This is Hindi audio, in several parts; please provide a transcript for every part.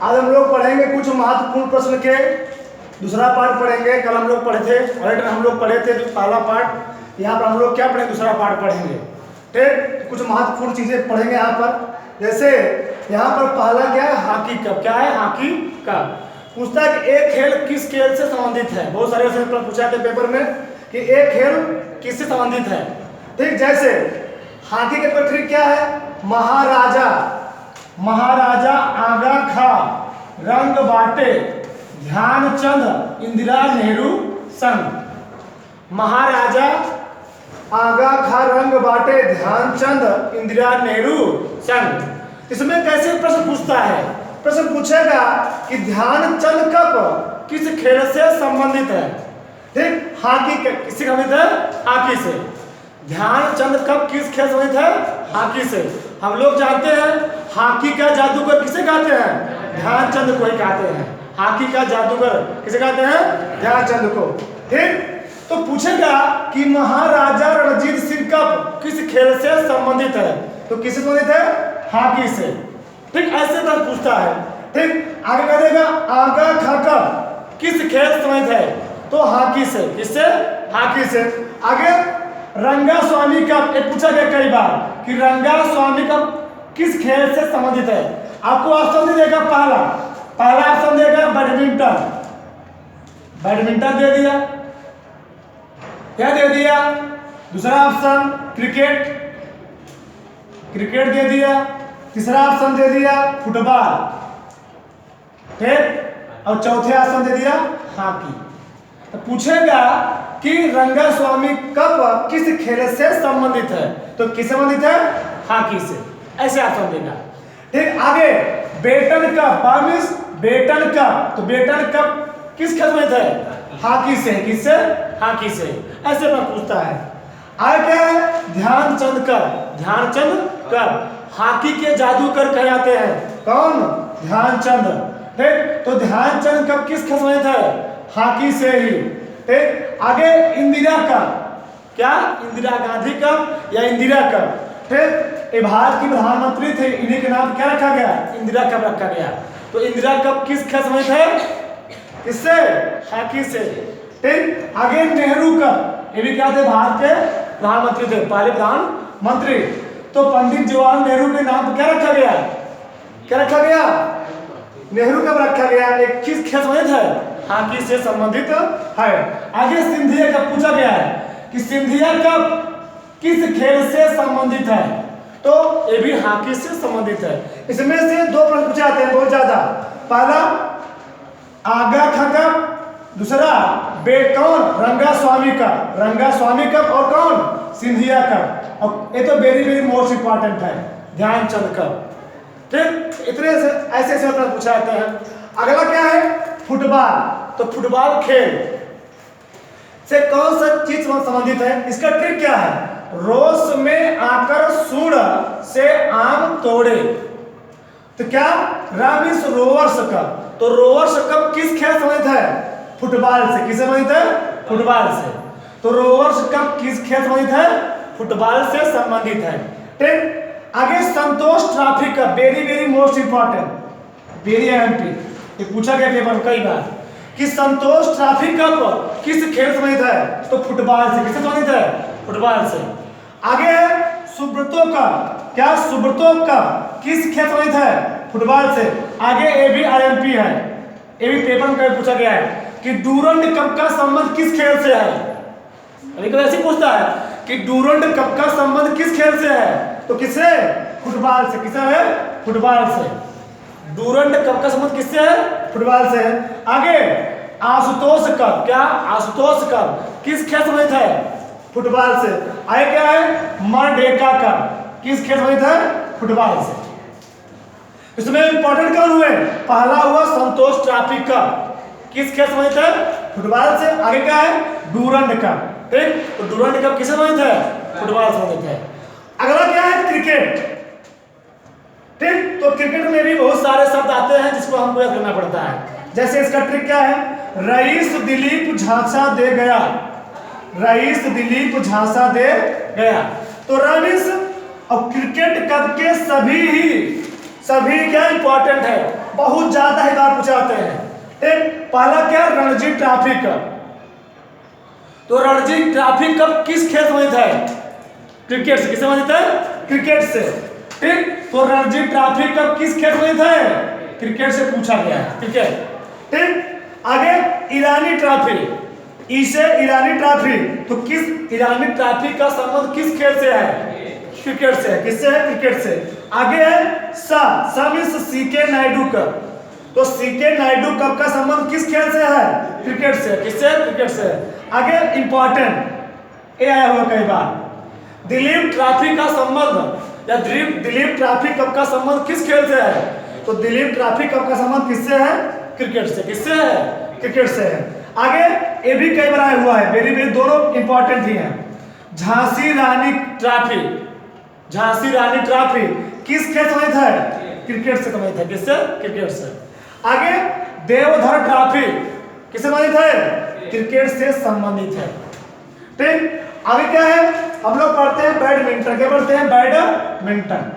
आज हम लोग पढ़ेंगे कुछ महत्वपूर्ण प्रश्न के दूसरा पार्ट पढ़ेंगे। कल हम लोग पढ़े थे ऑडिटर, हम लोग पढ़े थे पहला पार्ट। यहाँ पर हम लोग क्या पढ़ेंगे, दूसरा पार्ट पढ़ेंगे। ठीक, कुछ महत्वपूर्ण चीजें पढ़ेंगे यहाँ पर। जैसे यहाँ पर पहला क्या है, हॉकी कप। क्या है, हॉकी कप। पूछता है कि एक खेल किस खेल से संबंधित है। बहुत सारे ऐसे प्रश्न पूछा थे पेपर में कि एक खेल किससे संबंधित है। ठीक, जैसे हॉकी के पर ट्रिक क्या है, महाराजा महाराजा आगा खा रंग बाटे ध्यानचंद इंदिरा नेहरू संग। महाराजा आगा खा रंग बाटे ध्यानचंद इंदिरा नेहरू संग। इसमें कैसे प्रश्न पूछता है, प्रश्न पूछेगा कि ध्यानचंद कप किस खेल से संबंधित है। ठीक, हॉकी किससे संबंधित है, हॉकी से। ध्यानचंद कप किस खेल से संबंधित है, हॉकी से। हम लोग जानते हैं हॉकी का जादूगर किसे कहते हैं, ध्यानचंद को ही कहते हैं। हॉकी का जादूगर किसे कहते हैं, ध्यानचंद को। ठीक, तो पूछेगा कि महाराजा रणजीत सिंह कप किस खेल से संबंधित है, तो किससे संबंधित है, हॉकी से। ठीक, ऐसे प्रश्न पूछता है। ठीक, आगे कह देगा आगा खा कप किस खेल से संबंधित है, तो हॉकी से। किससे, हॉकी से। आगे रंगा स्वामी कप, एक पूछा गया कई बार कि रंगा स्वामी कप किस खेल से संबंधित है। आपको ऑप्शन दे देगा, पहला ऑप्शन देगा बैडमिंटन, बैडमिंटन दे दिया। क्या दे दिया, दूसरा ऑप्शन क्रिकेट, क्रिकेट दे दिया। तीसरा ऑप्शन दे दिया फुटबॉल। ठीक, और चौथे ऑप्शन दे दिया हॉकी। तो पूछेगा कि रंगा स्वामी कप किस खेल से संबंधित है, तो किस संबंधित है, हॉकी से। ऐसे ऑप्शन देगा। ठीक, आगे बेटन कप, बामिस बेटन कप, तो बेटन कप किस खेल में है, हॉकी से। किससे, हॉकी से। ऐसे में पूछता है। आगे क्या है, Dhyan Chand cup, Dhyan Chand cup hockey के जादूगर कहलाते हैं। कौन, ध्यानचंद। ठीक, तो ध्यानचंद कप किस खेल में है, हॉकी से ही। ठीक, आगे इंदिरा कप, क्या इंदिरा गांधी कप या इंदिरा कप। ठीक, ये भारत की प्रधानमंत्री थे, इन्हीं के नाम क्या रखा गया, इंदिरा कप रखा गया। तो इंदिरा कप किस खेल में है, किससे, हॉकी से। ठीक, आगे नेहरू कप, ये भी क्या थे, भारत के प्रधानमंत्री थे, पहले प्रधानमंत्री। तो पंडित जवाहरलाल नेहरू के नाम पर क्या रखा गया, क्या रखा गया, नेहरू कप रखा गया। एक किस खेल से संबंधित है, हॉकी से संबंधित है। आगे सिंधिया कप पूछा गया है कि सिंधिया कप किस खेल से संबंधित है, तो ये भी हॉकी से संबंधित है। इसमें से दो प्रश्न पूछे जाते हैं बहुत ज्यादा। पहला आगा खा कप, दूसरा कौन, रंगा स्वामी कप, रंगा स्वामी कप और कौन, सिंधिया कप। और ये तो वेरी वेरी मोस्ट इंपॉर्टेंट है, ध्यानचंद कप। ठीक, इतने ऐसे ऐसे प्रश्न पूछा जाते हैं। अगला क्या है, फुटबॉल। तो फुटबॉल खेल से कौन सा चीज संबंधित है, इसका ट्रिक क्या है, रोस में आकर सूढ़ से आम तोड़े। तो क्या, रामिस रोवर्स कप। तो रोवर्स कप किस खेल से संबंधित है, फुटबॉल से। किससे संबंधित है, फुटबॉल से। तो रोवर्स कप किस खेल से संबंधित है, फुटबॉल से संबंधित है। ठीक, आगे Santosh trophy cup, very very most important, very MP, ये पूछा गया पेपर कई बार कि संतोष ट्रॉफी कप किस खेल से संबंधित है, तो फुटबॉल से। किससे संबंधित है, फुटबॉल से। आगे है सुब्रतो कप, क्या सुब्रतो कप किस खेल से संबंधित है, फुटबॉल से। आगे ये भी आईएमपी है, ये भी पेपर में पूछा गया है कि डूरंड कप का संबंध किस खेल से है। अभी ऐसे पूछता है कि डूरंड कप का संबंध किस खेल से है, तो किससे, फुटबॉल से। किससे है, फुटबॉल से। डूरंड कप का संबंध किससे है, फुटबॉल से है। आगे आशुतोष कप, क्या आशुतोष कप किस खेल से संबंधित है, फुटबॉल से। आगे क्या है, मरडेका कप किस खेल से संबंधित है, फुटबॉल से। इसमें इंपॉर्टेंट कौन हुए, पहला हुआ संतोष ट्रॉफी कप किस खेल से संबंधित है, फुटबॉल से। आगे क्या है, डूरंड कप। ठीक, तो डूरंड कप किससे संबंधित है, फुटबॉल से संबंधित है। अगला क्या है, क्रिकेट। ठीक, तो क्रिकेट में भी बहुत सारे शब्द आते हैं जिसको हमको याद करना पड़ता है। जैसे इसका ट्रिक क्या है, रईस दिलीप झांसा दे गया, रईस दिलीप झांसा दे गया। तो रईस और क्रिकेट कप के सभी क्या इंपॉर्टेंट है, बहुत ज्यादा ही बार पूछे जाते हैं। एक पहला क्या, रणजी ट्रॉफी कप। तो रणजी ट्रॉफी कप किस खेल संबंधित है? क्रिकेट से। किस संबंधित है? क्रिकेट से। ठीक, तो रणजी ट्रॉफी कप किस खेल संबंधित है? क्रिकेट से पूछा गया है। ठीक है, ठीक। आगे ईरानी ट्रॉफी, इसे ईरानी ट्रॉफी, तो किस ईरानी ट्रॉफी का संबंध किस खेल से है? क्रिकेट से। किससे है? क्रिकेट से। आगे है सीके नायडू कप। तो सीके नायडू कप का संबंध किस खेल से है? क्रिकेट से। किससे? क्रिकेट से। आगे इंपॉर्टेंट, ये आया हुआ कई बार, दिलीप ट्रॉफी का संबंध या दिलीप ट्रॉफी कप का संबंध किस खेल से है? तो दिलीप ट्रॉफी कप का संबंध किससे है? क्रिकेट से। किससे है? क्रिकेट से है। आगे ये भी कई बार आया हुआ है, वेरी दोनों इंपॉर्टेंट ही हैं। झांसी रानी ट्रॉफी, झांसी रानी ट्रॉफी किस खेल संबंधित है? क्रिकेट से संबंधित है। किससे? क्रिकेट से। आगे देवधर ट्रॉफी किससे संबंधित है? क्रिकेट से संबंधित है। ठीक, आगे क्या है, हम लोग पढ़ते हैं बैडमिंटन। क्या पढ़ते हैं? बैडमिंटन।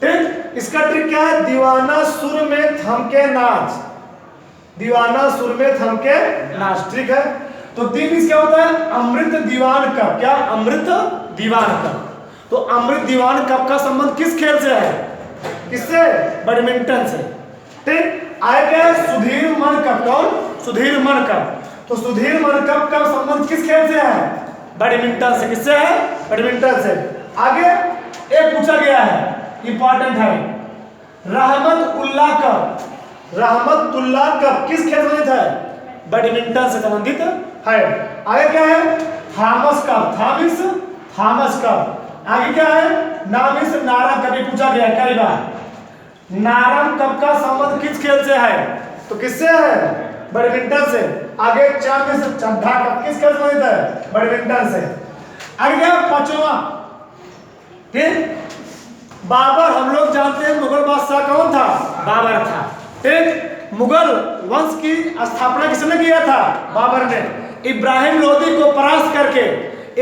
ठीक, इसका ट्रिक क्या है? दीवाना सुर में थमके नाच, दीवाना सुर में थमके नाच। ठीक है, तो दिन क्या होता है? अमृत दीवान कप। क्या? अमृत दीवान कप। तो अमृत दीवान कप का संबंध किस खेल से है? किससे? बैडमिंटन से। ठीक, आगे क्या है? सुधीर मन कप। कौन? सुधीर मन कप। तो सुधीर मन कप का संबंध किस खेल से है? बैडमिंटन से। किससे है? बैडमिंटन से। आगे एक पूछा गया है, इंपॉर्टेंट है, रहमत उल्लाह कप। रहमत उल्लाह कप किस खेल से संबंधित है? बैडमिंटन से संबंधित है। आगे क्या है? Thomas cup, Thomas cup. आगे क्या है? नामिस नारंग कप, पूछा गया कई बार। नारंग कप का संबंध किस खेल से है? तो किससे है? बैडमिंटन से। आगे चड्ढा कप किस खेल से संबंधित है? बैडमिंटन से। आगे क्या? पांचवा, ठीक, बाबर। हम लोग जानते हैं मुगल बादशाह कौन था? बाबर था। ठीक, मुगल वंश की स्थापना किसने किया था? बाबर ने। इब्राहिम लोदी को परास्त करके,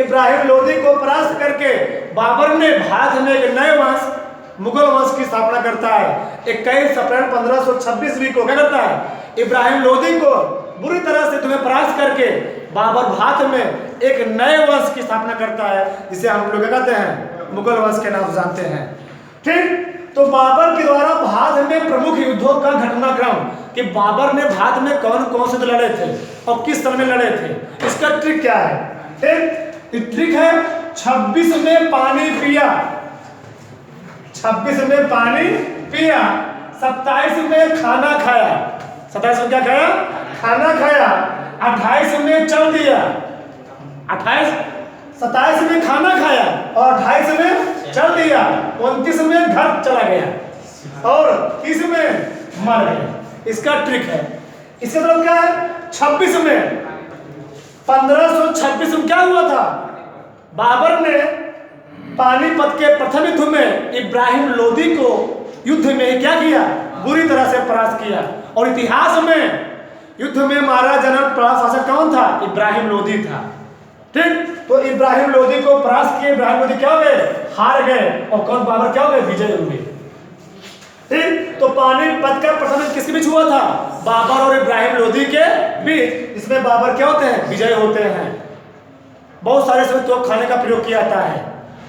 इब्राहिम लोदी को परास्त करके बाबर ने भारत में एक नए वंश, मुगल वंश की स्थापना करता है। 21 अप्रैल 1526 को क्या करता है? इब्राहिम लोदी को बुरी तरह से तुम्हें परास्त करके बाबर भारत में एक नए वंश की स्थापना करता है, जिसे हम लोग कहते हैं मुगल वंश के नाम से जानते हैं। ठीक, तो बाबर के द्वारा भारत में प्रमुख युद्धों का घटनाक्रम, कि बाबर ने भारत में कौन कौन से लड़े थे और किस तरह में लड़े थे, इसका ट्रिक क्या है? ठीक, ट्रिक है 26 में पानी पिया, 26 में पानी पिया, 27 में खाना खाया, 27 में क्या खाया? खाना खाया, 28 में चल दिया, 27 में खाना खाया और 28 में चल दिया, 29 में घर चला गया और 30 में मर गया। इसका ट्रिक है। इसका मतलब क्या है? 26 में 1526 में क्या हुआ था? बाबर ने पानीपत के प्रथम युद्ध में इब्राहिम लोदी को युद्ध में क्या किया? बुरी तरह से परास्त किया। और इतिहास में युद्ध में मारा जनरल शासक कौन था? इब्राहिम लोदी था। ठीक, तो इब्राहिम लोदी को परास्त किए, इब्राहिम लोदी क्या हो गए? हार गए। और कौन? बाबर क्या हो गए? विजय हुए। ठीक, तो पानीपत का प्रथम युद्ध किसके बीच हुआ था? बाबर और इब्राहिम लोदी के बीच। इसमें बाबर क्या होते हैं? विजय होते हैं। बहुत सारे समय तोप खाने का प्रयोग किया जाता है।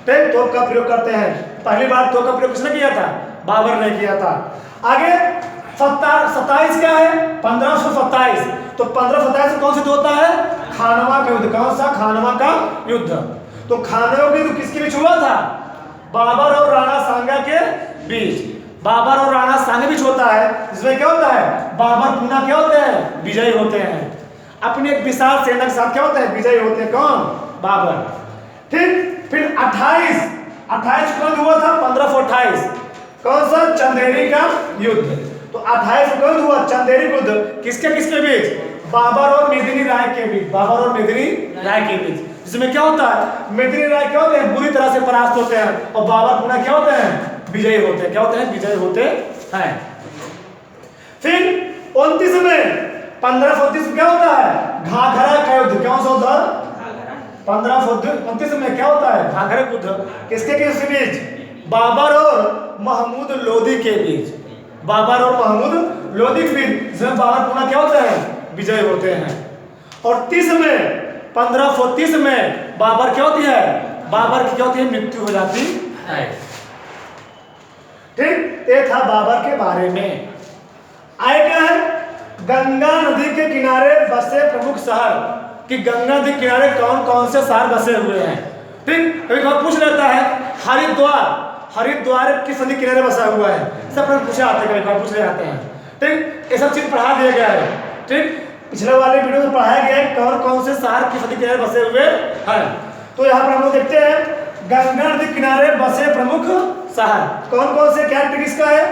ठीक, तोप का प्रयोग करते हैं। पहली बार तोप का प्रयोग किसने किया था? बाबर ने किया था। आगे 27 क्या है? 1527। तो 1527 कौन सा युद्ध होता है? खानवा का युद्ध। कौन सा? खानवा का युद्ध। तो खानवा का युद्ध किसके बीच हुआ था? बाबर और राणा सांगा के बीच। बाबर और राणा सांगा बीच होता है। इसमें क्या होता है? बाबर पुनः क्या होते हैं? विजयी होते हैं। अपने एक विशाल सेना के साथ क्या होते हैं? विजयी होते हैं। कौन? बाबर। ठीक, फिर 28 कौन हुआ था? 1528। कौन सा? चंदेरी का युद्ध। तो 28 कौन हुआ? चंदेरी युद्ध। किसके किसके बीच? बाबर और मेदिनी राय के बीच। बाबर और मेदिनी राय के बीच। जिसमें क्या होता है? मेदिनी राय क्या होते हैं? बुरी तरह से परास्त होते हैं और बाबर पुनः क्या होते हैं? विजयी होते हैं। क्या होते हैं? विजयी होते हैं। फिर 29 में 1529 क्या होता है? घाघरा का युद्ध। कौन सा होता है? 1529 में क्या होता है? घाघरा युद्ध। किसके बीच? बाबर और महमूद लोदी के बीच। बाबर और महमूद लोधी की भी, जिसमें बाबर पूरा क्या होता है, विजय होते हैं। और 30 में 1530 में बाबर क्या होती है, बाबर की क्या होती है, मृत्यु हो जाती है। ठीक, ये था बाबर के बारे में। आए क्या है, गंगा नदी के किनारे बसे प्रमुख शहर, कि गंगा नदी के किनारे कौन कौन से शहर बसे हुए हैं। ठीक, कभी कभी पूछ लेता है हरिद्वार, हरिद्वार किस नदी किनारे बसा हुआ है, सब पूछे आते हैं, कभी पूछ ले आते हैं। ठीक, ये सब चीज पढ़ा दिया गया है। ठीक, पिछले वाले वीडियो में पढ़ाया गया है कौन कौन से शहर किस नदी किनारे बसे हुए हैं। तो यहाँ पर हम लोग देखते हैं गंगा नदी किनारे बसे प्रमुख शहर कौन कौन से, क्या ट्रिक इसका है,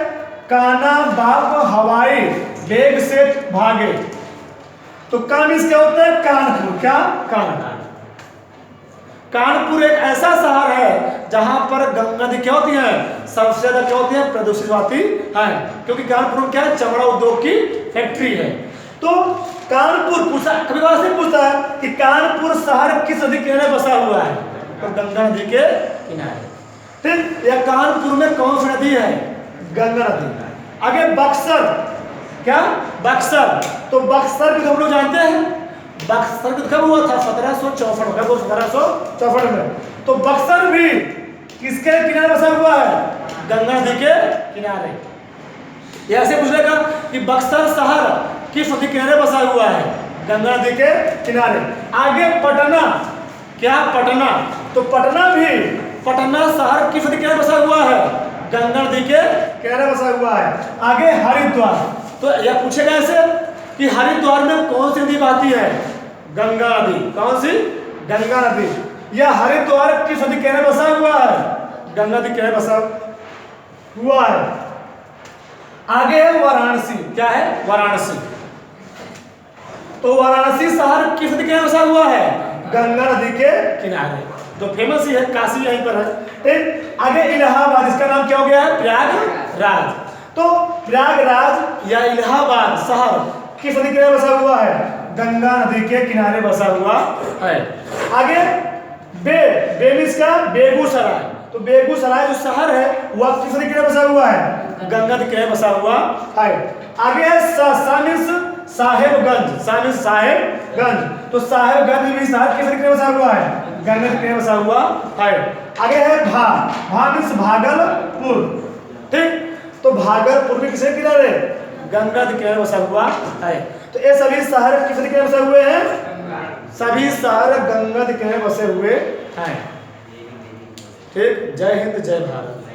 काना बाप हवाई वेग से भागे। तो काम इसका होता है कानपुर, क्या, कानपुर। कानपुर एक ऐसा शहर है जहां पर गंगा नदी क्या होती है, सबसे ज्यादा क्या होती है, प्रदूषित होती है, क्योंकि कानपुर में क्या है, चमड़ा उद्योग की फैक्ट्री है। तो कानपुर पूछा, कभी कभी से पूछता है कि कानपुर शहर किस नदी किनारे बसा हुआ है, तो गंगा नदी के किनारे। ठीक, या कानपुर में कौन सी नदी है, गंगा नदी। आगे बक्सर, क्या, बक्सर, तो बक्सर भी हम लोग जानते हैं, बक्सर कब हुआ था, 1764 में, 1764 में। तो बक्सर भी किसके किनारे बसा हुआ है, गंगा नदी के किनारे। ये ऐसे पूछेगा कि बक्सर शहर किस नदी के किनारे बसा हुआ है, गंगा नदी के किनारे। आगे पटना, क्या, पटना, तो पटना भी, पटना शहर किस नदी के किनारे बसा हुआ है, गंगा नदी के किनारे बसा हुआ है। आगे हरिद्वार, तो यह पूछेगा ऐसे कि हरिद्वार में कौन सी नदी बहती है, गंगा नदी, कौन सी, गंगा नदी। यह हरिद्वार किस नदी के किनारे बसा हुआ है, गंगा नदी के किनारे बसा हुआ है। आगे है वाराणसी, क्या है, वाराणसी, तो वाराणसी शहर किस नदी के किनारे बसा हुआ है, गंगा नदी के किनारे, जो फेमस ही है, काशी यहीं पर है। एक आगे इलाहाबाद, इसका नाम क्या हो गया है, प्रयागराज। तो प्रयागराज या इलाहाबाद शहर किस नदी के किनारे बसा हुआ है, गंगा नदी के किनारे बसा हुआ है। आगे बेमिस का बेगूसराय, तो बेगूसराय जो शहर है वह किस नदी के किनारे बसा हुआ है, गंगा नदी के किनारे बसा हुआ है। आगे है साहेबगंज, साहेबगंज, तो साहेबगंज भी शहर किस नदी के किनारे बसा हुआ है, गंगा नदी के किनारे बसा हुआ है। आगे है भागलपुर। ठीक, तो भागलपुर भी किसके किनारे, गंगा नदी के किनारे बसा हुआ है। तो ये सभी शहर किस नदी के किनारे बसे हुए हैं, सभी शहर गंगा नदी के किनारे बसे हुए हैं। ठीक, जय हिंद जय भारत।